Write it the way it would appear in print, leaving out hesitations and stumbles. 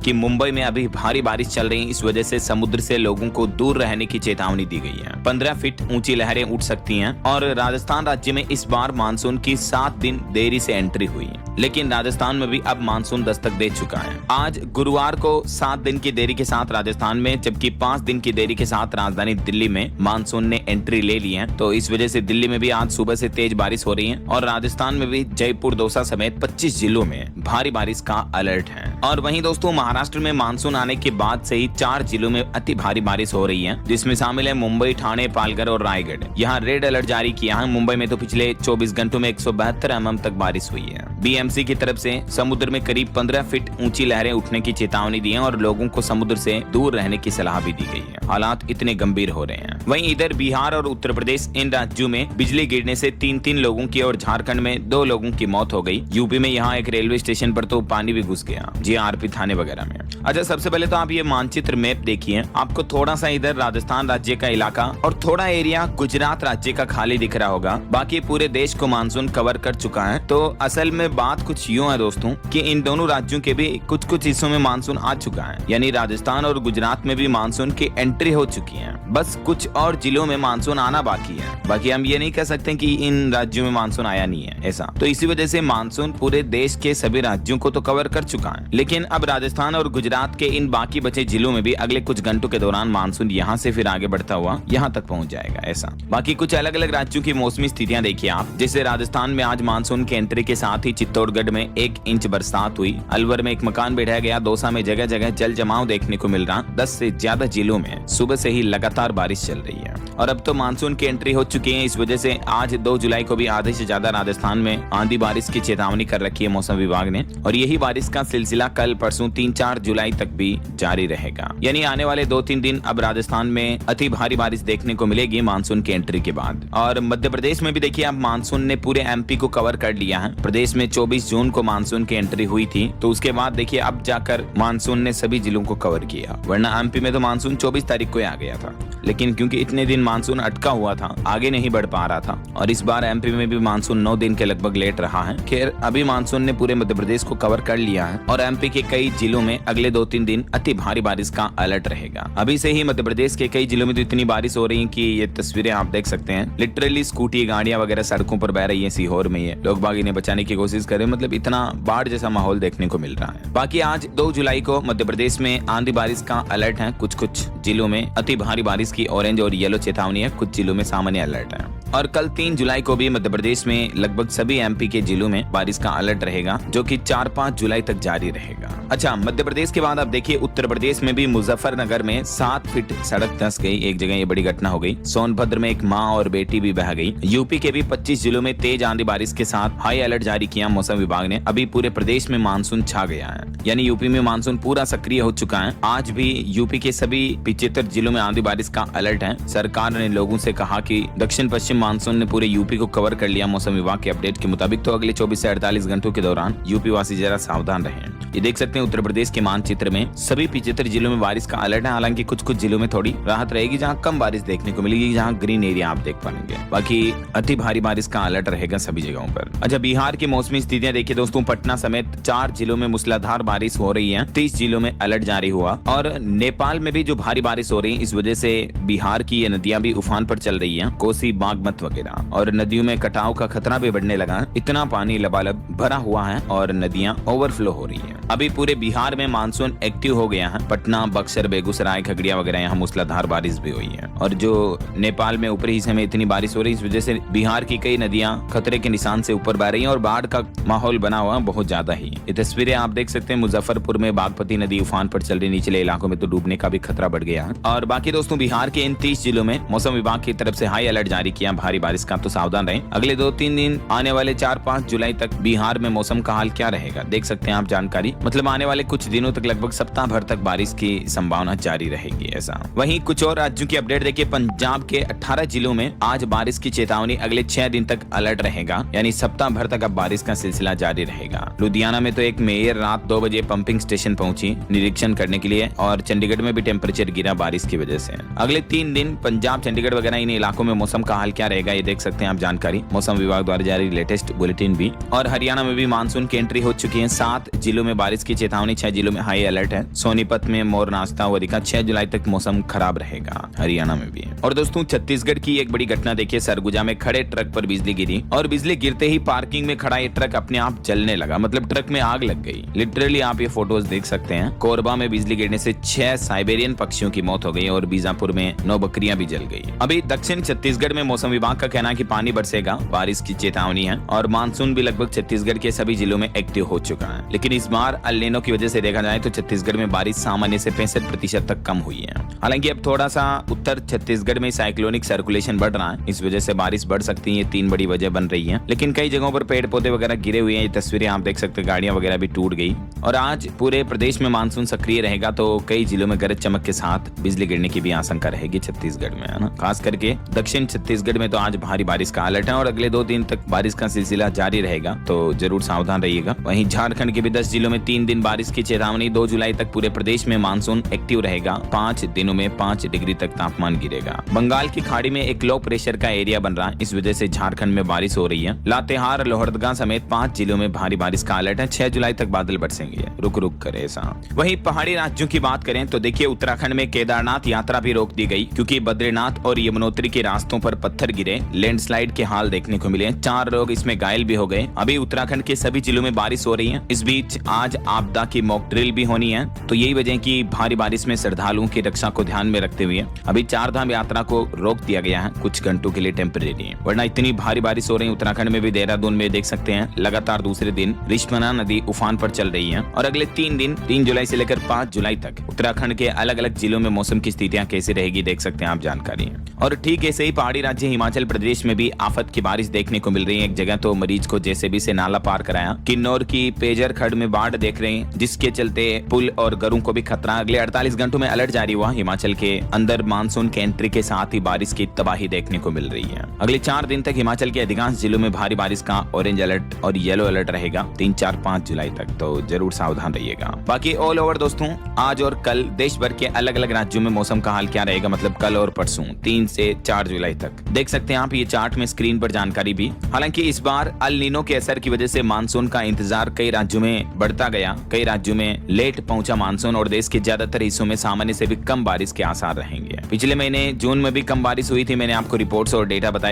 कि मुंबई में अभी भारी बारिश चल रही है, इस वजह से समुद्र से लोगों को दूर रहने की चेतावनी दी गई है। 15 फीट ऊंची लहरें उठ सकती हैं और राजस्थान राज्य में इस बार मानसून की 7 दिन देरी से एंट्री हुई है, लेकिन राजस्थान में भी अब मानसून दस्तक दे चुका है। आज गुरुवार को 7 दिन की देरी के साथ राजस्थान में, जबकि 5 दिन की देरी के साथ राजधानी दिल्ली में मानसून ने एंट्री ले ली है। तो इस वजह से दिल्ली में भी आज सुबह से तेज बारिश हो रही है और राजस्थान में भी जयपुर, दौसा समेत 25 जिलों में भारी बारिश का अलर्ट है। और वहीं दोस्तों महाराष्ट्र में मानसून आने के बाद से ही 4 जिलों में अति भारी बारिश हो रही है, जिसमें शामिल है मुंबई, ठाणे, पालघर और रायगढ़। यहाँ रेड अलर्ट जारी किया है। मुंबई में तो पिछले 24 घंटों में 172 mm तक बारिश हुई है। बीएमसी की तरफ से समुद्र में करीब 15 फीट ऊंची लहरें उठने की चेतावनी दी है और लोगों को समुद्र से दूर रहने की सलाह भी दी गई है। हालात इतने गंभीर हो रहे हैं। वहीं इधर बिहार और उत्तर प्रदेश, इन राज्यों में बिजली गिरने से 3 लोगों की और झारखंड में 2 लोगों की मौत हो गई। यूपी में यहाँ एक रेलवे स्टेशन पर तो पानी भी घुस गया, जीआरपी थाने वगैरह में। अच्छा, सबसे पहले तो आप ये मानचित्र मैप देखिए। आपको थोड़ा सा इधर राजस्थान राज्य का इलाका और थोड़ा एरिया गुजरात राज्य का खाली दिख रहा होगा। बाकी पूरे देश को मानसून कवर कर चुका है। तो असल में बात कुछ यूं है दोस्तों कि इन दोनों राज्यों के भी कुछ कुछ हिस्सों में मानसून आ चुका है, यानी राजस्थान और गुजरात में भी मानसून की एंट्री हो चुकी है। बस कुछ और जिलों में मानसून आना बाकी है। बाकी हम ये नहीं कह सकते कि इन राज्यों में मानसून आया नहीं है, ऐसा। तो इसी वजह से मानसून पूरे देश के सभी राज्यों को तो कवर कर चुका है, लेकिन अब राजस्थान और गुजरात के इन बाकी बचे जिलों में भी अगले कुछ घंटों के दौरान मानसून यहाँ से फिर आगे बढ़ता हुआ यहाँ तक पहुँच जाएगा, ऐसा। बाकी कुछ अलग अलग राज्यों की मौसमी स्थितियां देखिए आप। जैसे राजस्थान में आज मानसून की एंट्री के साथ ही चित्तौड़गढ़ में 1 इंच बरसात हुई, अलवर में एक मकान भी ढह गया, दौसा में जगह जगह जल जमाव देखने को मिल रहा। 10 से ज्यादा जिलों में सुबह से ही लगातार बारिश चल रही है और अब तो मानसून की एंट्री हो चुकी है। इस वजह से आज 2 जुलाई को भी आधे से ज्यादा राजस्थान में आंधी बारिश की चेतावनी कर रखी है मौसम विभाग ने, और यही बारिश का सिलसिला कल परसों 3-4 जुलाई तक भी जारी रहेगा। यानी आने वाले 2-3 दिन अब राजस्थान में अति भारी बारिश देखने को मिलेगी मानसून की एंट्री के बाद। और मध्य प्रदेश में भी देखिए अब मानसून ने पूरे एमपी को कवर कर लिया है। प्रदेश में 24 जून को मानसून की एंट्री हुई थी, तो उसके बाद देखिए अब जाकर मानसून ने सभी जिलों को कवर किया, वरना एमपी में तो मानसून 24 तारीख को आ गया था, लेकिन क्योंकि इतने दिन मानसून अटका हुआ था, आगे नहीं बढ़ पा रहा था, और इस बार एमपी में भी मानसून 9 दिन के लगभग लेट रहा है। खैर अभी मानसून ने पूरे मध्य प्रदेश को कवर कर लिया है और एमपी के कई जिलों में अगले 2-3 दिन अति भारी बारिश का अलर्ट रहेगा। अभी से ही मध्य प्रदेश के कई जिलों में तो इतनी बारिश हो रही है कि ये तस्वीरें आप देख सकते हैं। लिटरली स्कूटी, गाड़ियां वगैरह सड़कों पर बह रही है। सीहोर में ये लोग बाग इन्हें बचाने की कोशिश कर रहे हैं, मतलब इतना बाढ़ जैसा माहौल देखने को मिल रहा है। बाकी आज 2 जुलाई को मध्य प्रदेश में आंधी बारिश का अलर्ट है। कुछ जिलों में अति भारी बारिश की ऑरेंज और येलो चेतावनी है, कुछ जिलों में सामान्य अलर्ट है। और कल 3 जुलाई को भी मध्य प्रदेश में लगभग सभी एमपी के जिलों में बारिश का अलर्ट रहेगा, जो कि 4-5 जुलाई तक जारी रहेगा। अच्छा, मध्य प्रदेश के बाद अब देखिए उत्तर प्रदेश में भी मुजफ्फरनगर में 7 फीट सड़क धंस गई। एक जगह ये बड़ी घटना हो गई। सोनभद्र में एक माँ और बेटी भी बह गई। यूपी के भी 25 जिलों में तेज आंधी बारिश के साथ हाई अलर्ट जारी किया मौसम विभाग ने। अभी पूरे प्रदेश में मानसून छा गया है, यानी यूपी में मानसून पूरा सक्रिय हो चुका है। आज भी यूपी के सभी 75 जिलों में आंधी बारिश का अलर्ट है। सरकार ने लोगों से कहा कि दक्षिण पश्चिम मानसून ने पूरे यूपी को कवर कर लिया। मौसम विभाग के अपडेट के मुताबिक तो अगले 24 से 48 घंटों के दौरान यूपी वासी जरा सावधान रहें। ये देख सकते हैं उत्तर प्रदेश के मानचित्र में सभी 75 जिलों में बारिश का अलर्ट है। हालांकि कुछ जिलों में थोड़ी राहत रहेगी, जहां कम बारिश देखने को मिलेगी, जहां ग्रीन एरिया आप देख पाएंगे। बाकी अति भारी बारिश का अलर्ट रहेगा सभी जगहों पर। अच्छा, बिहार की मौसमी स्थितियां देखिए दोस्तों। पटना समेत 4 जिलों में मूसलाधार बारिश हो रही है। 30 जिलों में अलर्ट जारी हुआ। और नेपाल में भी जो भारी बारिश हो रही है, इस वजह से बिहार की ये नदियां भी उफान पर चल रही है, कोसी, बागमत वगैरह, और नदियों में कटाव का खतरा भी बढ़ने लगा। इतना पानी लबालब भरा हुआ है और नदियां ओवरफ्लो हो रही है। अभी पूरे बिहार में मानसून एक्टिव हो गया है। पटना, बक्सर, बेगूसराय, खगड़िया वगैरह यहाँ मूसलाधार बारिश भी हुई है। और जो नेपाल में ऊपरी हिस्से में इतनी बारिश हो रही है, इस वजह से बिहार की कई नदियां खतरे के निशान से ऊपर बह रही हैं और बाढ़ का माहौल बना हुआ बहुत ज्यादा ही। ये तस्वीरें आप देख सकते हैं। मुजफ्फरपुर में बागमती नदी उफान पर चल रही, निचले इलाकों में तो डूबने का भी खतरा बढ़ गया है। और बाकी दोस्तों बिहार के इन 30 जिलों में मौसम विभाग की तरफ से हाई अलर्ट जारी किया भारी बारिश का, तो सावधान रहें। अगले 2-3 दिन आने वाले 4-5 जुलाई तक बिहार में मौसम का हाल क्या रहेगा देख सकते हैं आप जानकारी। मतलब आने वाले कुछ दिनों तक लगभग सप्ताह भर तक बारिश की संभावना जारी रहेगी, ऐसा। वहीं कुछ और राज्यों की अपडेट देखिए। पंजाब के 18 जिलों में आज बारिश की चेतावनी, अगले 6 दिन तक अलर्ट रहेगा, यानी सप्ताह भर तक अब बारिश का सिलसिला जारी रहेगा। लुधियाना में तो एक मेयर रात 2 बजे पंपिंग स्टेशन पहुंची निरीक्षण करने के लिए, और चंडीगढ़ में भी टेम्परेचर गिरा बारिश की वजह से। अगले 3 दिन पंजाब, चंडीगढ़ वगैरह इन इलाकों में मौसम का हाल क्या क्या रहेगा ये देख सकते हैं आप जानकारी, मौसम विभाग द्वारा जारी लेटेस्ट बुलेटिन भी। और हरियाणा में भी मानसून की एंट्री हो चुकी है। 7 जिलों में बारिश की चेतावनी, 6 जिलों में हाई अलर्ट है। सोनीपत में मोर नाचता हुआ दिखा। 6 जुलाई तक मौसम खराब रहेगा हरियाणा में भी। और दोस्तों छत्तीसगढ़ की एक बड़ी घटना देखिए, सरगुजा में खड़े ट्रक पर बिजली गिरी और बिजली गिरते ही पार्किंग में खड़ा ये ट्रक अपने आप जलने लगा, मतलब ट्रक में आग लग गई। लिटरली आप ये फोटोज देख सकते हैं। कोरबा में बिजली गिरने से 6 साइबेरियन पक्षियों की मौत हो गई और बीजापुर में 9 बकरियां भी जल गई। अभी दक्षिण छत्तीसगढ़ में मौसम विभाग का कहना है कि पानी बरसेगा, बारिश की चेतावनी है और मानसून भी लगभग छत्तीसगढ़ के सभी जिलों में एक्टिव हो चुका है। लेकिन इस बार अल नीनो की वजह से देखा जाए तो छत्तीसगढ़ में बारिश सामान्य से 65% तक कम हुई है। हालांकि अब थोड़ा सा उत्तर छत्तीसगढ़ में साइक्लोनिक सर्कुलेशन बढ़ रहा है, इस वजह से बारिश बढ़ सकती है। ये 3 बड़ी वजह बन रही है। लेकिन कई जगहों पर पेड़ पौधे वगैरह गिरे हुए हैं। ये तस्वीरें आप देख सकते हैं, गाड़ियां वगैरह भी टूट गई। और आज पूरे प्रदेश में मानसून सक्रिय रहेगा, तो कई जिलों में गरज चमक के साथ बिजली गिरने की भी आशंका रहेगी छत्तीसगढ़ में, है ना। खास करके दक्षिण छत्तीसगढ़ में तो आज भारी बारिश का अलर्ट है और अगले 2 दिन तक बारिश का सिलसिला जारी रहेगा, तो जरूर सावधान रहिएगा। वहीं झारखंड के भी 10 जिलों में 3 दिन बारिश की चेतावनी। 2 जुलाई तक पूरे प्रदेश में मानसून एक्टिव रहेगा। 5 दिनों में 5 डिग्री तक तापमान गिरेगा। बंगाल की खाड़ी में एक लो प्रेशर का एरिया बन रहा है, इस वजह से झारखंड में बारिश हो रही है। लातेहार, लोहरदगा समेत 5 जिलों में भारी बारिश का अलर्ट है। 6 जुलाई तक बादल बरसेंगे, रुक रुक कर ऐसा। वहीं पहाड़ी राज्यों की बात करें तो देखिए, उत्तराखंड में केदारनाथ यात्रा भी रोक दी गई क्योंकि बद्रीनाथ और यमुनोत्री के रास्तों पर पत्थर गिरे। लैंडस्लाइड के हाल देखने को मिले। 4 लोग इसमें घायल भी हो गए। अभी उत्तराखंड के सभी जिलों में बारिश हो रही है। इस बीच आज आपदा की मॉक ड्रिल भी होनी है, तो यही वजह की भारी बारिश में श्रद्धालुओं की रक्षा को ध्यान में रखते हुए अभी 4 धाम यात्रा को रोक दिया गया है कुछ घंटों के लिए टेम्परेरी। वरना इतनी भारी बारिश हो रही है। उत्तराखंड में भी देहरादून में देख सकते हैं लगातार दूसरे दिन रिश्मना नदी उफान पर चल रही है। और अगले 3 दिन 3 जुलाई से लेकर 5 जुलाई तक उत्तराखंड के अलग अलग जिलों में मौसम की स्थितियां कैसी रहेगी देख सकते हैं आप जानकारी। और ठीक ऐसे ही पहाड़ी राज्य हिमाचल प्रदेश में भी आफत की बारिश देखने को मिल रही है। एक जगह तो मरीज को जेसीबी से नाला पार कराया। किन्नौर की पेजर खड्ड में बाढ़ देख रहे हैं, जिसके चलते पुल और घरों को भी खतरा। अगले 48 घंटों में अलर्ट जारी हुआ। हिमाचल के अंदर मानसून के एंट्री के साथ ही बारिश की तबाही देखने को मिल रही है। अगले 4 दिन तक हिमाचल के अधिकांश जिलों में भारी बारिश का ऑरेंज अलर्ट और येलो अलर्ट रहेगा 3, 4, 5 जुलाई तक, तो जरूर सावधान रहिएगा। बाकी ऑल ओवर दोस्तों, आज और कल देश भर के अलग अलग राज्यों में मौसम का हाल क्या रहेगा, मतलब कल और परसों 3 से 4 जुलाई तक देख सकते हैं आप ये चार्ट में स्क्रीन पर जानकारी भी। हालांकि इस बार अल नीनो के असर की वजह से मानसून का इंतजार कई राज्यों में बढ़ता गया। कई राज्यों में लेट पहुंचा मानसून और देश के ज्यादातर हिस्सों में सामान्य से भी कम बारिश के आसार रहेंगे। पिछले महीने जून में भी कम बारिश हुई थी। मैंने आपको रिपोर्ट्स और डेटा बताए थे।